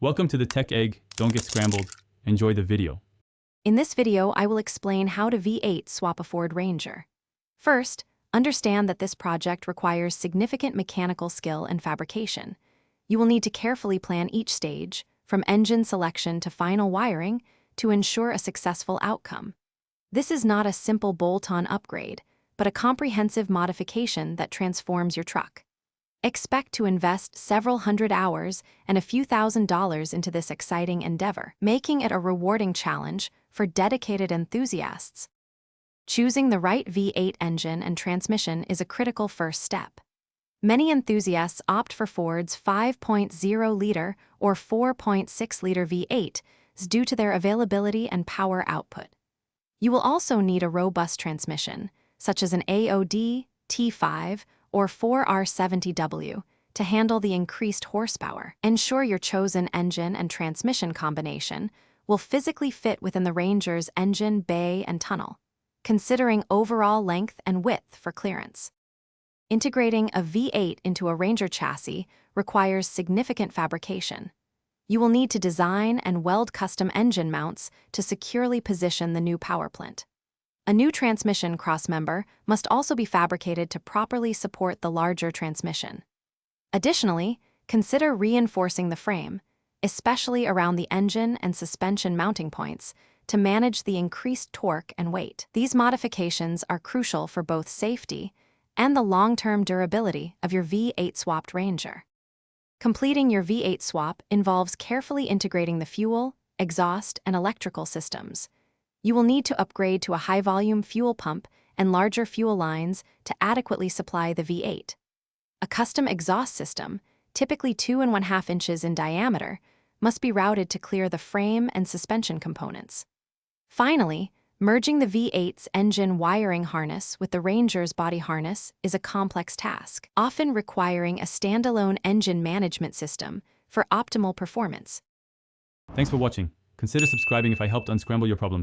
Welcome to the Tech Egg. Don't get scrambled. Enjoy the video. In this video, I will explain how to V8 swap a Ford Ranger. First, understand that this project requires significant mechanical skill and fabrication. You will need to carefully plan each stage, from engine selection to final wiring, to ensure a successful outcome. This is not a simple bolt-on upgrade, but a comprehensive modification that transforms your truck. Expect to invest several hundred hours and a few $1,000s into this exciting endeavor, making it a rewarding challenge for dedicated enthusiasts. Choosing the right V8 engine and transmission is a critical first step. Many enthusiasts opt for Ford's 5.0-liter or 4.6-liter V8s due to their availability and power output. You will also need a robust transmission, such as an AOD, T5, or 4R70W, to handle the increased horsepower. Ensure your chosen engine and transmission combination will physically fit within the Ranger's engine, bay, and tunnel, considering overall length and width for clearance. Integrating a V8 into a Ranger chassis requires significant fabrication. You will need to design and weld custom engine mounts to securely position the new power plant. A new transmission crossmember must also be fabricated to properly support the larger transmission. Additionally, consider reinforcing the frame, especially around the engine and suspension mounting points, to manage the increased torque and weight. These modifications are crucial for both safety and the long-term durability of your V8 swapped Ranger. Completing your V8 swap involves carefully integrating the fuel, exhaust, and electrical systems. You will need to upgrade to a high-volume fuel pump and larger fuel lines to adequately supply the V8. A custom exhaust system, typically 2½ inches in diameter, must be routed to clear the frame and suspension components. Finally, merging the V8's engine wiring harness with the Ranger's body harness is a complex task, often requiring a standalone engine management system for optimal performance. Thanks for watching. Consider subscribing if I helped unscramble your problems.